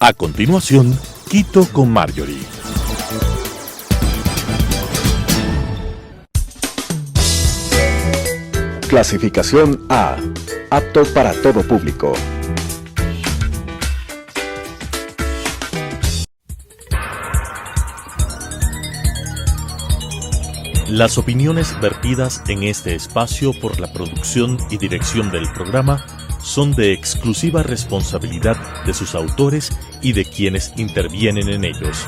A continuación, Quito con Marjorie. Clasificación A. Apto para todo público. Las opiniones vertidas en este espacio por la producción y dirección del programa son de exclusiva responsabilidad de sus autores y de quienes intervienen en ellos.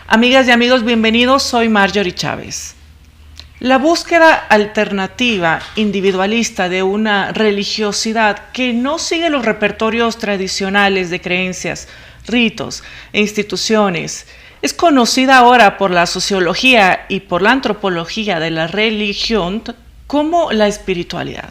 Amigas y amigos, bienvenidos. Soy Marjorie Chávez. La búsqueda alternativa, individualista de una religiosidad que no sigue los repertorios tradicionales de creencias, ritos e instituciones es conocida ahora por la sociología y por la antropología de la religión como la espiritualidad.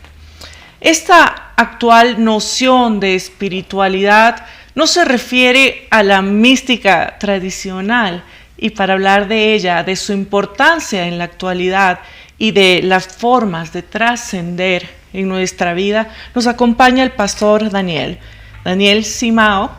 Esta actual noción de espiritualidad no se refiere a la mística tradicional, y para hablar de ella, de su importancia en la actualidad y de las formas de trascender en nuestra vida, nos acompaña el pastor Daniel Simao.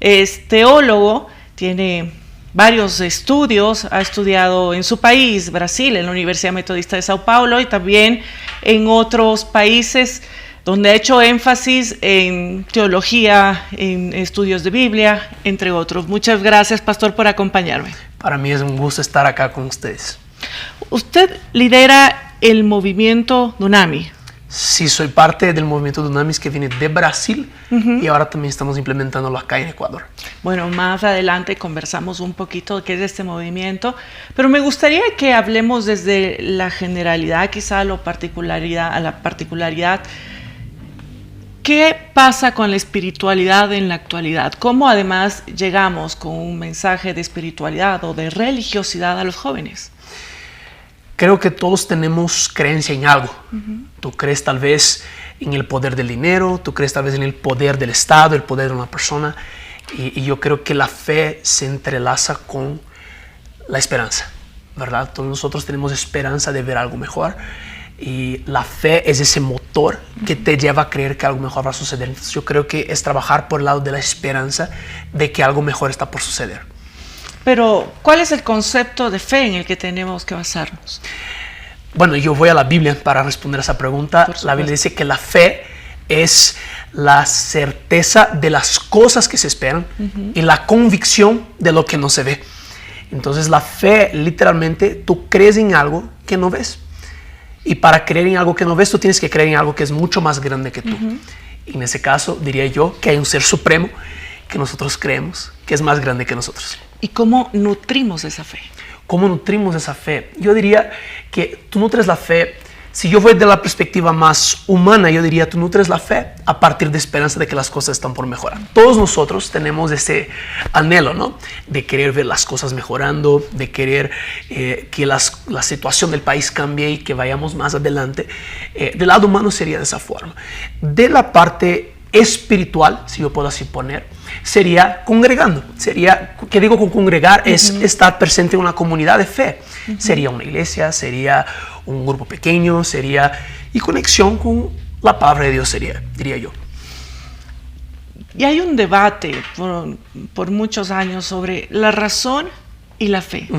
Es teólogo, tiene varios estudios, ha estudiado en su país, Brasil, en la Universidad Metodista de Sao Paulo, y también en otros países donde ha hecho énfasis en teología, en estudios de Biblia, entre otros. Muchas gracias, pastor, por acompañarme. Para mí es un gusto estar acá con ustedes. Usted lidera el movimiento Dunami. Sí, soy parte del movimiento Dunamis que viene de Brasil y ahora también estamos implementándolo acá en Ecuador. Bueno, más adelante conversamos un poquito de qué es este movimiento, pero me gustaría que hablemos desde la generalidad, quizá a la particularidad. ¿Qué pasa con la espiritualidad en la actualidad? ¿Cómo además llegamos con un mensaje de espiritualidad o de religiosidad a los jóvenes? Creo que todos tenemos creencia en algo. Tú crees tal vez en el poder del dinero, tú crees tal vez en el poder del Estado, el poder de una persona. Y yo creo que la fe se entrelaza con la esperanza, ¿verdad? Todos nosotros tenemos esperanza de ver algo mejor. Y la fe es ese motor que te lleva a creer que algo mejor va a suceder. Entonces yo creo que es trabajar por el lado de la esperanza de que algo mejor está por suceder. Pero, ¿cuál es el concepto de fe en el que tenemos que basarnos? Bueno, yo voy a la Biblia para responder a esa pregunta. La Biblia dice que la fe es la certeza de las cosas que se esperan y la convicción de lo que no se ve. Entonces la fe, literalmente, tú crees en algo que no ves. Y para creer en algo que no ves, tú tienes que creer en algo que es mucho más grande que tú. Y en ese caso, diría yo que hay un ser supremo que nosotros creemos que es más grande que nosotros. ¿Y cómo nutrimos esa fe? ¿Cómo nutrimos esa fe? Yo diría que tú nutres la fe, si yo voy de la perspectiva más humana, yo diría tú nutres la fe a partir de esperanza de que las cosas están por mejorar. Todos nosotros tenemos ese anhelo, ¿no? De querer ver las cosas mejorando, de querer que la situación del país cambie y que vayamos más adelante. Del lado humano sería de esa forma. De la parte espiritual, si yo puedo así poner, sería congregando. Sería, ¿qué digo con congregar? Es estar presente en una comunidad de fe. Sería una iglesia, sería un grupo pequeño, sería y conexión con la palabra de Dios sería, diría yo. Y hay un debate por muchos años sobre la razón y la fe.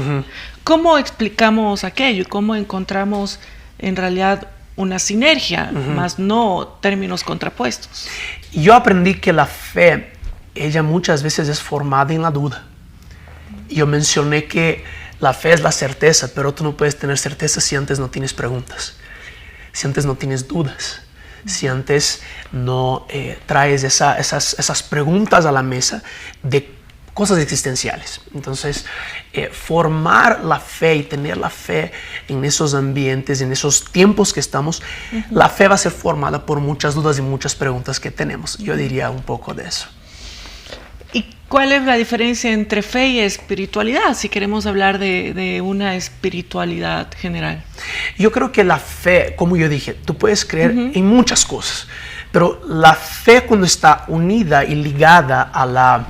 ¿Cómo explicamos aquello y cómo encontramos en realidad una sinergia, más no términos contrapuestos? Yo aprendí que la fe, ella muchas veces es formada en la duda. Yo mencioné que la fe es la certeza, pero tú no puedes tener certeza si antes no tienes preguntas, si antes no tienes dudas, si antes no traes esas preguntas a la mesa de cosas existenciales. Entonces, formar la fe y tener la fe en esos ambientes, en esos tiempos que estamos, la fe va a ser formada por muchas dudas y muchas preguntas que tenemos. Yo diría un poco de eso. ¿Y cuál es la diferencia entre fe y espiritualidad, si queremos hablar de una espiritualidad general? Yo creo que la fe, como yo dije, tú puedes creer en muchas cosas, Pero la fe, cuando está unida y ligada a la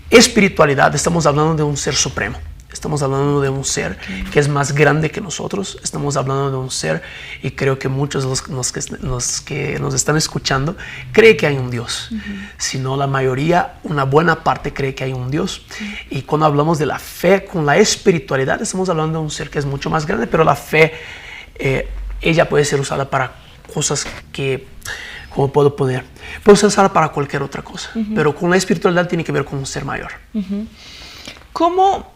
espiritualidad, estamos hablando de un ser supremo. Estamos hablando de un ser que es más grande que nosotros. Estamos hablando de un ser, y creo que muchos de los que nos están escuchando creen que hay un Dios. Si no la mayoría, una buena parte cree que hay un Dios. Y cuando hablamos de la fe con la espiritualidad, estamos hablando de un ser que es mucho más grande, pero la fe, ella puede ser usada para cosas que, ¿cómo puedo poner? Puede ser usada para cualquier otra cosa, pero con la espiritualidad tiene que ver con un ser mayor. ¿Cómo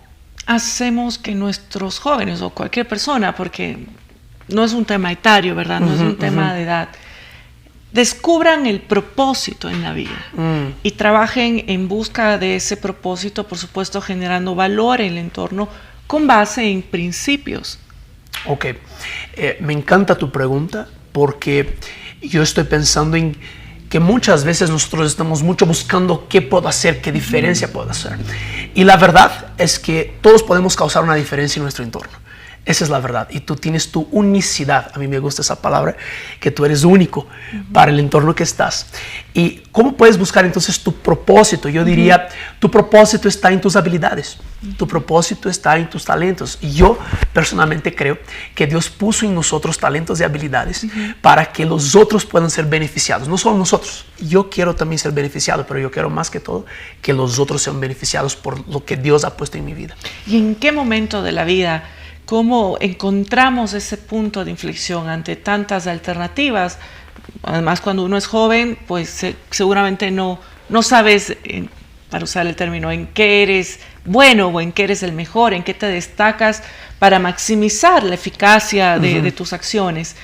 hacemos que nuestros jóvenes o cualquier persona, porque no es un tema etario, ¿verdad? No es un tema de edad, descubran el propósito en la vida y trabajen en busca de ese propósito, por supuesto generando valor en el entorno con base en principios? Ok, me encanta tu pregunta, porque yo estoy pensando en que muchas veces nosotros estamos mucho buscando qué puedo hacer, qué diferencia puedo hacer. Y la verdad es que todos podemos causar una diferencia en nuestro entorno. Esa es la verdad. Y tú tienes tu unicidad. A mí me gusta esa palabra, que tú eres único para el entorno que estás. ¿Y cómo puedes buscar entonces tu propósito? Yo diría, tu propósito está en tus habilidades. Tu propósito está en tus talentos. Y yo personalmente creo que Dios puso en nosotros talentos y habilidades para que los otros puedan ser beneficiados. No solo nosotros. Yo quiero también ser beneficiado, pero yo quiero más que todo que los otros sean beneficiados por lo que Dios ha puesto en mi vida. ¿Y en qué momento de la vida, cómo encontramos ese punto de inflexión ante tantas alternativas? Además, cuando uno es joven, pues seguramente no sabes, para usar el término, en qué eres bueno o en qué eres el mejor, en qué te destacas para maximizar la eficacia de tus acciones.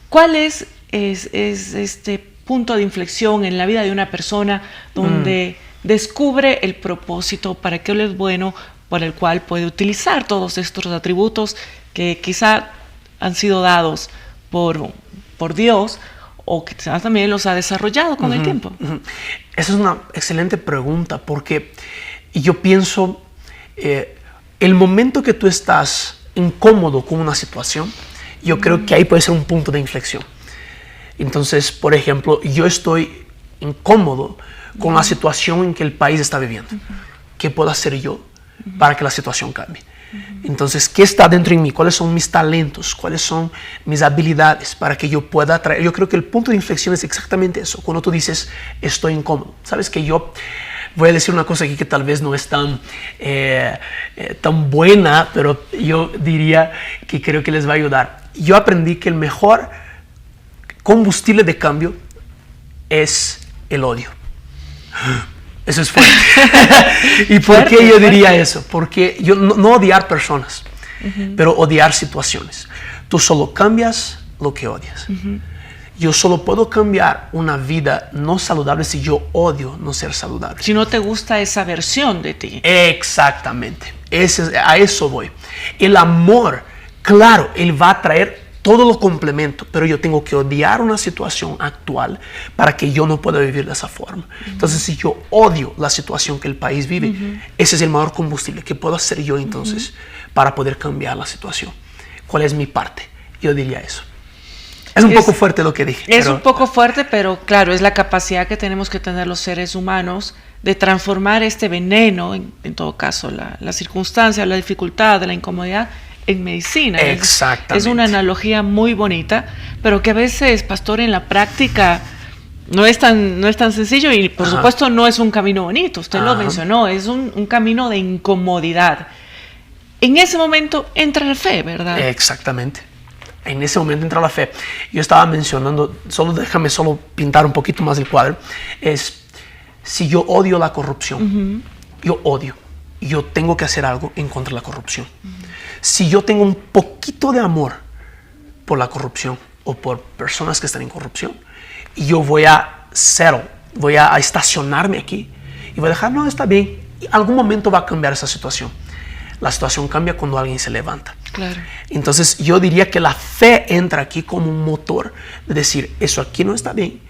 ¿Cuál es este punto de inflexión en la vida de una persona donde descubre el propósito, para qué él es bueno, por el cual puede utilizar todos estos atributos que quizá han sido dados por Dios, o quizás también los ha desarrollado con el tiempo? Esa es una excelente pregunta, porque yo pienso, el momento que tú estás incómodo con una situación, yo creo que ahí puede ser un punto de inflexión. Entonces, por ejemplo, yo estoy incómodo con la situación en que el país está viviendo. ¿Qué puedo hacer yo para que la situación cambie? Entonces, ¿qué está dentro de mí? ¿Cuáles son mis talentos? ¿Cuáles son mis habilidades para que yo pueda atraer? Yo creo que el punto de inflexión es exactamente eso. Cuando tú dices, estoy incómodo. Sabes que yo voy a decir una cosa aquí que tal vez no es tan buena, pero yo diría que creo que les va a ayudar. Yo aprendí que el mejor combustible de cambio es el odio. Eso es fuerte. ¿Y por qué yo diría eso? Porque yo no odiar personas, pero odiar situaciones. Tú solo cambias lo que odias. Yo solo puedo cambiar una vida no saludable si yo odio no ser saludable. Si no te gusta esa versión de ti. Exactamente. A eso voy. El amor, claro, él va a traer todo lo complemento, pero yo tengo que odiar una situación actual para que yo no pueda vivir de esa forma. Entonces, si yo odio la situación que el país vive, ese es el mayor combustible que puedo hacer yo entonces para poder cambiar la situación. ¿Cuál es mi parte? Yo diría eso. Es un poco fuerte lo que dije. Es un poco fuerte, pero claro, es la capacidad que tenemos que tener los seres humanos de transformar este veneno, en todo caso, la circunstancia, la dificultad, la incomodidad, en medicina. Exactamente. Es una analogía muy bonita, pero que a veces, pastor, en la práctica no es tan sencillo y por supuesto no es un camino bonito. Usted lo mencionó, es un camino de incomodidad. En ese momento entra la fe, ¿verdad? Exactamente. En ese momento entra la fe. Yo estaba mencionando, déjame pintar un poquito más el cuadro. Si yo odio la corrupción, yo tengo que hacer algo en contra de la corrupción. Si yo tengo un poquito de amor por la corrupción o por personas que están en corrupción, yo voy a estacionarme aquí y voy a dejar, no, está bien. Y algún momento va a cambiar esa situación. La situación cambia cuando alguien se levanta. Claro. Entonces yo diría que la fe entra aquí como un motor de decir, eso aquí no está bien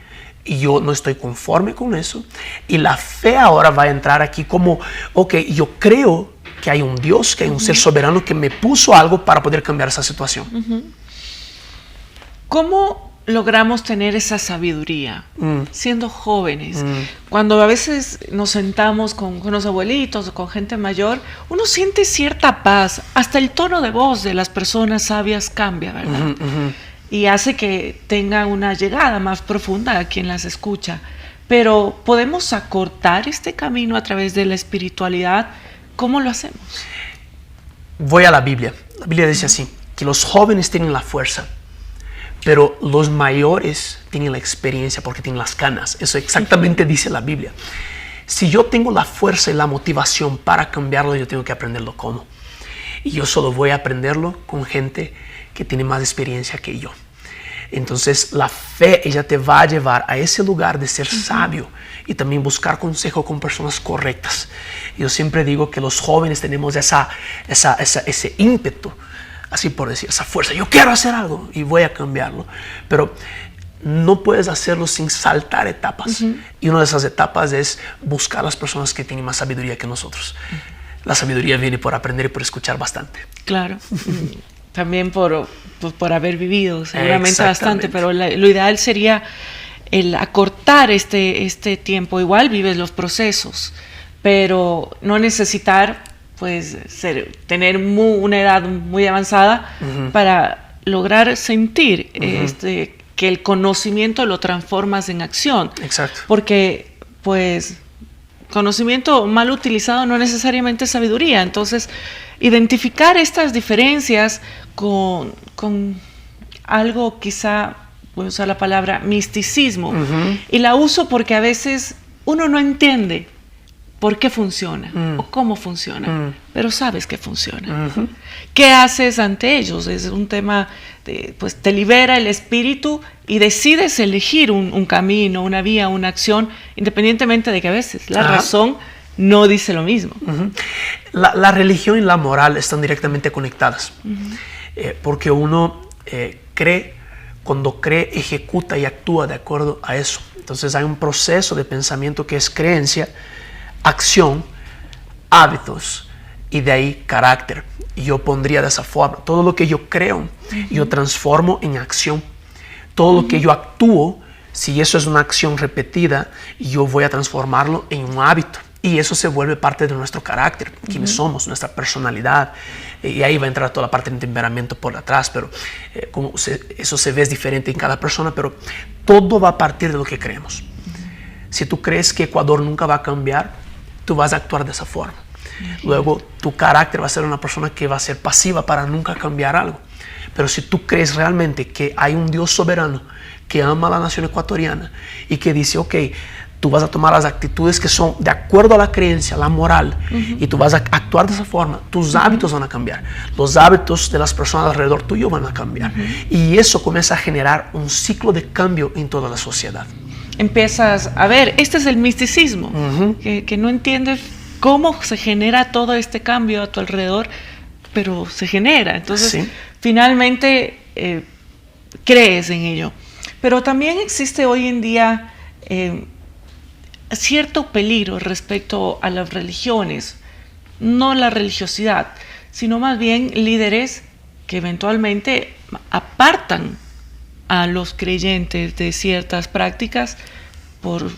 y yo no estoy conforme con eso. Y la fe ahora va a entrar aquí como, ok, yo creo que hay un Dios, que hay un ser soberano que me puso algo para poder cambiar esa situación. ¿Cómo logramos tener esa sabiduría siendo jóvenes? Cuando a veces nos sentamos con los abuelitos o con gente mayor, uno siente cierta paz. Hasta el tono de voz de las personas sabias cambia, ¿verdad? Y hace que tengan una llegada más profunda a quien las escucha. Pero ¿podemos acortar este camino a través de la espiritualidad? ¿Cómo lo hacemos? Voy a la Biblia. La Biblia dice así, que los jóvenes tienen la fuerza, pero los mayores tienen la experiencia porque tienen las canas. Eso exactamente dice la Biblia. Si yo tengo la fuerza y la motivación para cambiarlo, yo tengo que aprenderlo cómo. Y yo solo voy a aprenderlo con gente que tiene más experiencia que yo. Entonces la fe, ella te va a llevar a ese lugar de ser sabio y también buscar consejo con personas correctas. Yo siempre digo que los jóvenes tenemos ese ímpetu, así por decir, esa fuerza. Yo quiero hacer algo y voy a cambiarlo. Pero no puedes hacerlo sin saltar etapas. Y una de esas etapas es buscar a las personas que tienen más sabiduría que nosotros. La sabiduría viene por aprender y por escuchar bastante. Claro. También por haber vivido seguramente bastante, pero lo ideal sería el acortar este tiempo. Igual vives los procesos, pero no necesitar pues tener una edad muy avanzada para lograr sentir que el conocimiento lo transformas en acción. Exacto. Porque pues conocimiento mal utilizado no necesariamente es sabiduría. Entonces, identificar estas diferencias con algo, quizá voy a usar la palabra misticismo, y la uso porque a veces uno no entiende por qué funciona o cómo funciona, pero sabes que funciona. ¿Qué haces ante ellos? Es un tema pues te libera el espíritu y decides elegir un camino, una vía, una acción, independientemente de que a veces la razón no dice lo mismo. La religión y la moral están directamente conectadas, porque uno cree, cuando cree, ejecuta y actúa de acuerdo a eso. Entonces hay un proceso de pensamiento que es creencia, acción, hábitos y de ahí carácter. Y yo pondría de esa forma, todo lo que yo creo, yo transformo en acción. Todo lo que yo actúo, si eso es una acción repetida, yo voy a transformarlo en un hábito. Y eso se vuelve parte de nuestro carácter, quiénes somos, nuestra personalidad. Y ahí va a entrar toda la parte del temperamento por atrás, pero eso se ve diferente en cada persona, pero todo va a partir de lo que creemos. Si tú crees que Ecuador nunca va a cambiar, tú vas a actuar de esa forma. Luego, tu carácter va a ser una persona que va a ser pasiva para nunca cambiar algo. Pero si tú crees realmente que hay un Dios soberano que ama a la nación ecuatoriana y que dice, ok, tú vas a tomar las actitudes que son de acuerdo a la creencia, la moral, y tú vas a actuar de esa forma, tus hábitos van a cambiar, los hábitos de las personas alrededor tuyo van a cambiar. Y eso comienza a generar un ciclo de cambio en toda la sociedad. Empiezas a ver, este es el misticismo, que no entiendes cómo se genera todo este cambio a tu alrededor, pero se genera. Entonces, finalmente crees en ello. Pero también existe hoy en día cierto peligro respecto a las religiones, no la religiosidad, sino más bien líderes que eventualmente apartan a los creyentes de ciertas prácticas por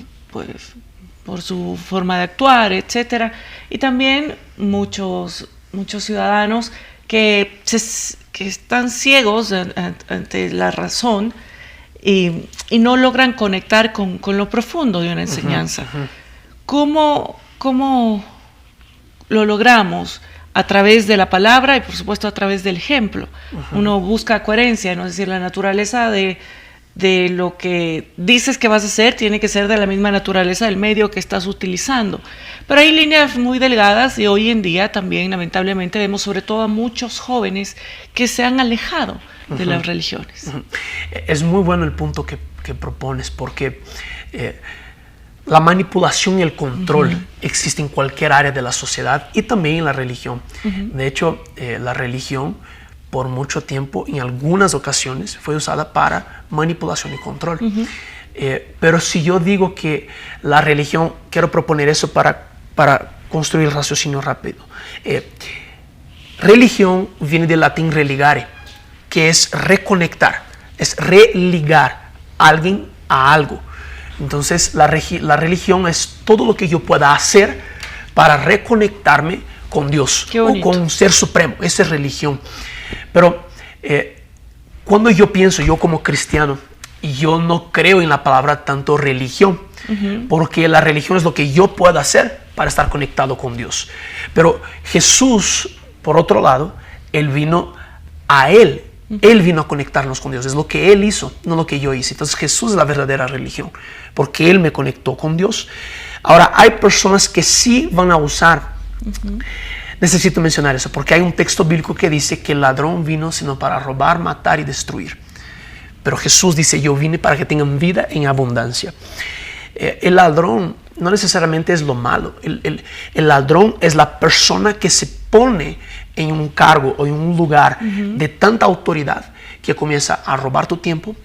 su forma de actuar, etcétera, y también muchos ciudadanos que están ciegos ante la razón y no logran conectar con lo profundo de una enseñanza. ¿Cómo lo logramos? A través de la palabra y por supuesto a través del ejemplo. Uno busca coherencia, ¿no? Es decir, la naturaleza de lo que dices que vas a hacer tiene que ser de la misma naturaleza del medio que estás utilizando. Pero hay líneas muy delgadas y hoy en día también lamentablemente vemos sobre todo a muchos jóvenes que se han alejado de las religiones. Es muy bueno el punto que propones, porque la manipulación y el control existe en cualquier área de la sociedad y también en la religión. De hecho, la religión por mucho tiempo, en algunas ocasiones, fue usada para manipulación y control. Pero si yo digo que la religión, quiero proponer eso para construir el raciocinio rápido. Religión viene del latín religare, que es reconectar. es religar a alguien a algo. Entonces la religión es todo lo que yo pueda hacer para reconectarme con Dios o con un ser supremo. Esa es religión. Pero cuando yo pienso, yo como cristiano, yo no creo en la palabra tanto religión, porque la religión es lo que yo puedo hacer para estar conectado con Dios. Pero Jesús, por otro lado, Él vino a conectarnos con Dios. Es lo que Él hizo, no lo que yo hice. Entonces Jesús es la verdadera religión, porque Él me conectó con Dios. Ahora, hay personas que sí van a usar. Necesito mencionar eso, porque hay un texto bíblico que dice que el ladrón vino sino para robar, matar y destruir. Pero Jesús dice, yo vine para que tengan vida en abundancia. El ladrón no necesariamente es lo malo. El ladrón es la persona que se pone en un cargo o en un lugar de tanta autoridad que comienza a robar tu tiempo,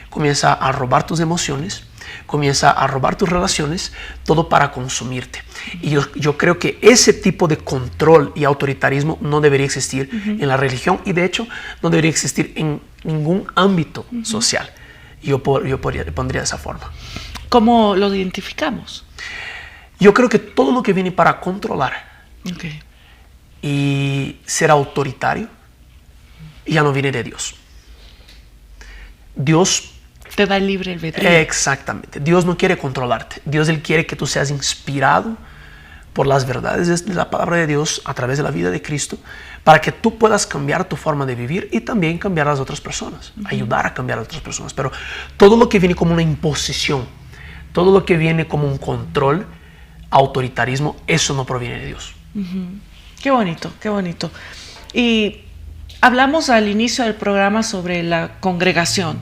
comienza a robar tus emociones, comienza a robar tus relaciones, todo para consumirte. Y yo creo que ese tipo de control y autoritarismo no debería existir en la religión, y de hecho no debería existir en ningún ámbito social. Yo pondría de esa forma. ¿Cómo lo identificamos? Yo creo que todo lo que viene para controlar y ser autoritario ya no viene de Dios. Dios te da libre albedrío. Exactamente. Dios no quiere controlarte. Dios, Él quiere que tú seas inspirado por las verdades de la palabra de Dios a través de la vida de Cristo, para que tú puedas cambiar tu forma de vivir y también cambiar a las otras personas, ayudar a cambiar a otras personas. Pero todo lo que viene como una imposición, todo lo que viene como un control, autoritarismo, eso no proviene de Dios. Qué bonito, qué bonito. Y hablamos al inicio del programa sobre la congregación.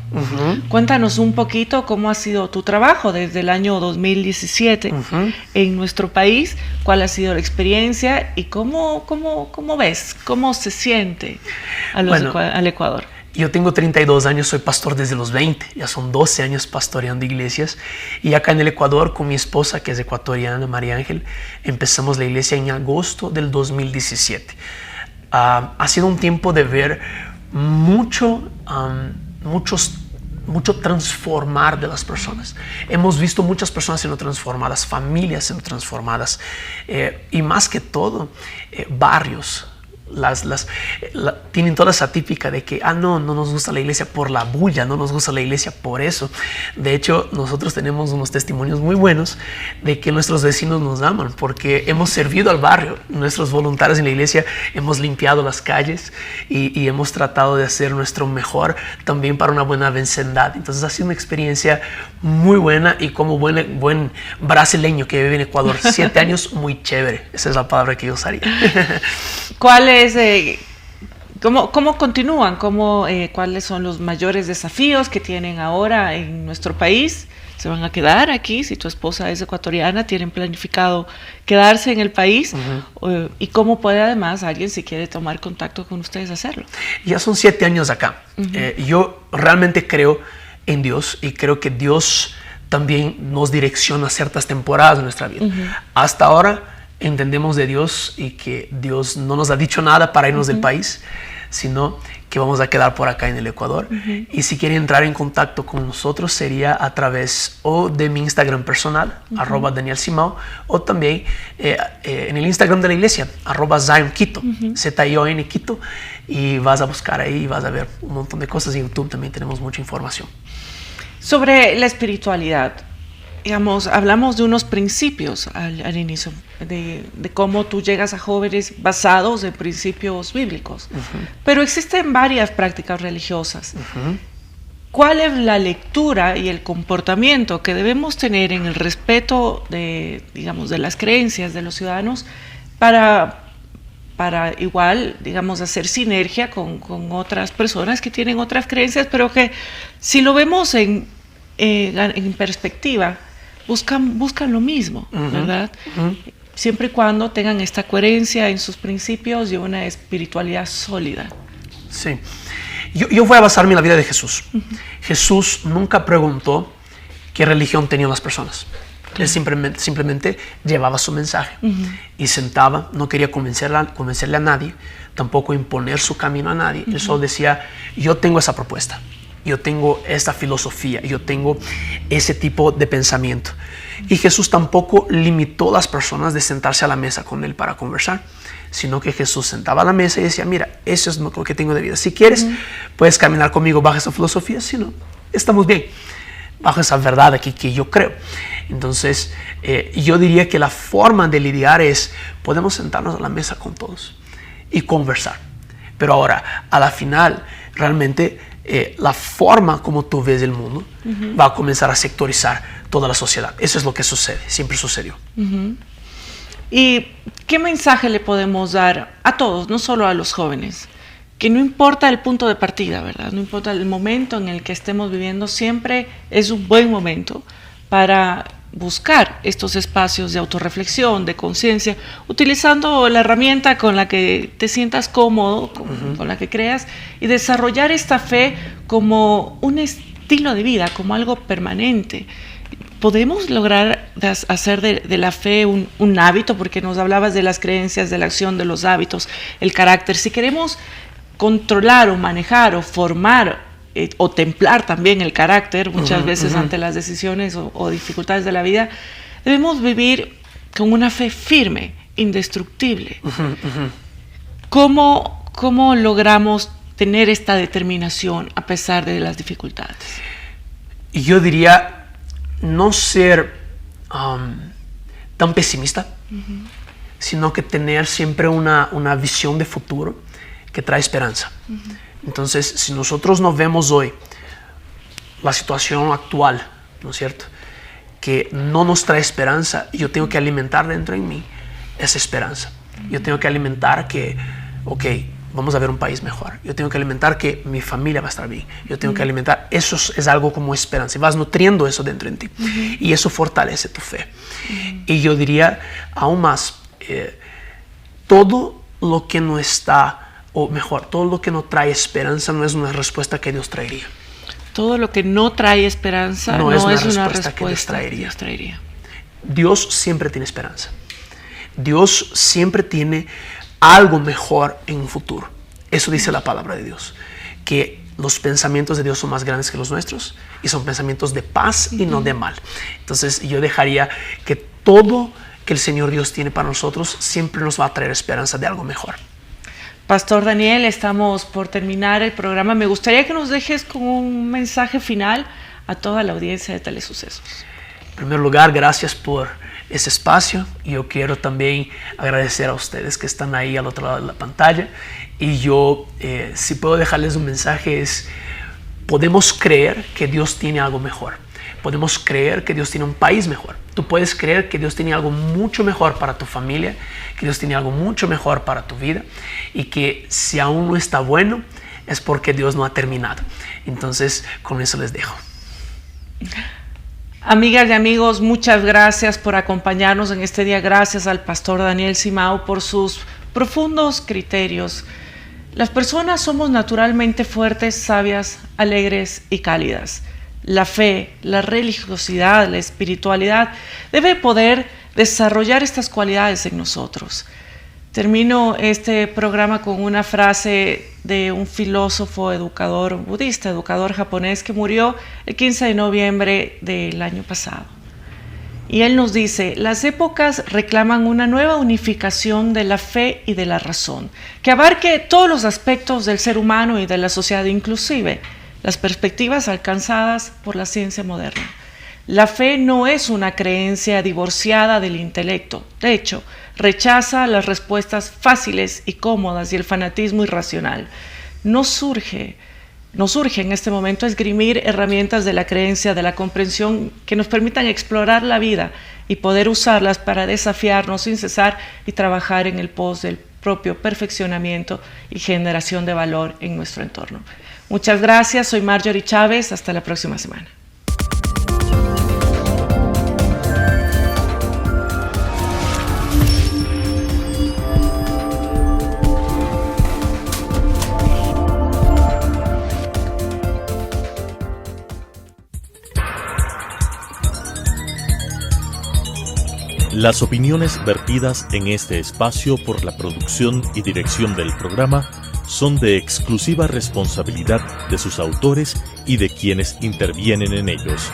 Cuéntanos un poquito cómo ha sido tu trabajo desde el año 2017 en nuestro país, cuál ha sido la experiencia y cómo ves, cómo se siente al Ecuador. Yo tengo 32 años, soy pastor desde los 20, ya son 12 años pastoreando iglesias, y acá en el Ecuador con mi esposa, que es ecuatoriana, María Ángel, empezamos la iglesia en agosto del 2017. Ha sido un tiempo de ver mucho transformar de las personas. Hemos visto muchas personas siendo transformadas, familias siendo transformadas, y más que todo, barrios. Tienen toda esa típica de que no nos gusta la iglesia por la bulla, no nos gusta la iglesia por eso. De hecho, nosotros tenemos unos testimonios muy buenos de que nuestros vecinos nos aman porque hemos servido al barrio. Nuestros voluntarios en la iglesia hemos limpiado las calles y hemos tratado de hacer nuestro mejor también para una buena vecindad. Entonces ha sido una experiencia muy buena, y como buen brasileño que vive en Ecuador, 7 años, muy chévere. Esa es la palabra que yo usaría. ¿Cómo continúan? ¿Cuáles son los mayores desafíos que tienen ahora en nuestro país? ¿Se van a quedar aquí? Si tu esposa es ecuatoriana, ¿tienen planificado quedarse en el país? ¿Y cómo puede además alguien, si quiere tomar contacto con ustedes, hacerlo? Ya son 7 años acá. Yo realmente creo en Dios, y creo que Dios también nos direcciona ciertas temporadas de nuestra vida. Hasta ahora entendemos de Dios, y que Dios no nos ha dicho nada para irnos del país, sino que vamos a quedar por acá en el Ecuador. Y si quieren entrar en contacto con nosotros, sería a través o de mi Instagram personal, @DanielSimao, o también en el Instagram de la iglesia, @ZionQuito, ZION Quito, y vas a buscar ahí y vas a ver un montón de cosas. En YouTube también tenemos mucha información. Sobre la espiritualidad, digamos, hablamos de unos principios al inicio, de cómo tú llegas a jóvenes basados en principios bíblicos, pero existen varias prácticas religiosas. ¿Cuál es la lectura y el comportamiento que debemos tener en el respeto de las creencias de los ciudadanos para igual, hacer sinergia con otras personas que tienen otras creencias, pero que, si lo vemos en perspectiva, buscan lo mismo, ¿verdad? Siempre y cuando tengan esta coherencia en sus principios y una espiritualidad sólida. Sí. Yo voy a basarme en la vida de Jesús. Jesús nunca preguntó qué religión tenían las personas. Él simplemente llevaba su mensaje y sentaba. No quería convencerle a nadie, tampoco imponer su camino a nadie. Él solo decía, yo tengo esa propuesta. yo tengo esta filosofía, yo tengo ese tipo de pensamiento. Y Jesús tampoco limitó a las personas de sentarse a la mesa con él para conversar, sino que Jesús sentaba a la mesa y decía, mira, eso es lo que tengo de vida. Si quieres, puedes caminar conmigo bajo esa filosofía, si no, estamos bien, bajo esa verdad aquí que yo creo. Entonces, yo diría que la forma de lidiar es, podemos sentarnos a la mesa con todos y conversar. Pero ahora, a la final, realmente la forma como tú ves el mundo va a comenzar a sectorizar toda la sociedad. Eso es lo que sucede, siempre sucedió. ¿Y qué mensaje le podemos dar a todos, no solo a los jóvenes? Que no importa el punto de partida, ¿verdad? No importa el momento en el que estemos viviendo, siempre es un buen momento para buscar estos espacios de autorreflexión, de conciencia, utilizando la herramienta con la que te sientas cómodo, con la que creas, y desarrollar esta fe como un estilo de vida, como algo permanente. ¿Podemos lograr hacer de la fe un hábito? Porque nos hablabas de las creencias, de la acción, de los hábitos, el carácter. Si queremos controlar o manejar o formar o templar también el carácter, muchas veces ante las decisiones o dificultades de la vida, debemos vivir con una fe firme, indestructible. ¿Cómo logramos tener esta determinación a pesar de las dificultades? Yo diría no ser tan pesimista, sino que tener siempre una visión de futuro que trae esperanza. Entonces, si nosotros no vemos hoy la situación actual, ¿no es cierto?, que no nos trae esperanza, yo tengo que alimentar dentro de mí esa esperanza. Yo tengo que alimentar que, ok, vamos a ver un país mejor. Yo tengo que alimentar que mi familia va a estar bien. Yo tengo que alimentar, eso es algo como esperanza. Y vas nutriendo eso dentro de ti. Y eso fortalece tu fe. Y yo diría aún más, todo lo que no está, o mejor, todo lo que no trae esperanza no es una respuesta que Dios traería. Todo lo que no trae esperanza no es una respuesta que Dios traería. traería. Dios siempre tiene esperanza. Dios siempre tiene algo mejor en un futuro. Eso dice la palabra de Dios, que los pensamientos de Dios son más grandes que los nuestros y son pensamientos de paz y no de mal. Entonces yo dejaría que todo que el Señor Dios tiene para nosotros siempre nos va a traer esperanza de algo mejor. Pastor Daniel, estamos por terminar el programa. Me gustaría que nos dejes con un mensaje final a toda la audiencia de Telesucesos. En primer lugar, gracias por ese espacio. Yo quiero también agradecer a ustedes que están ahí al otro lado de la pantalla. Y yo, si puedo dejarles un mensaje, es: podemos creer que Dios tiene algo mejor. Podemos creer que Dios tiene un país mejor. Tú puedes creer que Dios tiene algo mucho mejor para tu familia, que Dios tiene algo mucho mejor para tu vida, y que si aún no está bueno, es porque Dios no ha terminado. Entonces, con eso les dejo. Amigas y amigos, muchas gracias por acompañarnos en este día. Gracias al pastor Daniel Simao por sus profundos criterios. Las personas somos naturalmente fuertes, sabias, alegres y cálidas. La fe, la religiosidad, la espiritualidad debe poder desarrollar estas cualidades en nosotros. Termino este programa con una frase de un filósofo, educador budista, educador japonés, que murió el 15 de noviembre del año pasado. Y él nos dice: las épocas reclaman una nueva unificación de la fe y de la razón, que abarque todos los aspectos del ser humano y de la sociedad, inclusive las perspectivas alcanzadas por la ciencia moderna. La fe no es una creencia divorciada del intelecto. De hecho, rechaza las respuestas fáciles y cómodas y el fanatismo irracional. Nos surge en este momento esgrimir herramientas de la creencia, de la comprensión, que nos permitan explorar la vida y poder usarlas para desafiarnos sin cesar y trabajar en el pos del propio perfeccionamiento y generación de valor en nuestro entorno. Muchas gracias, soy Marjorie Chávez, hasta la próxima semana. Las opiniones vertidas en este espacio por la producción y dirección del programa son de exclusiva responsabilidad de sus autores y de quienes intervienen en ellos.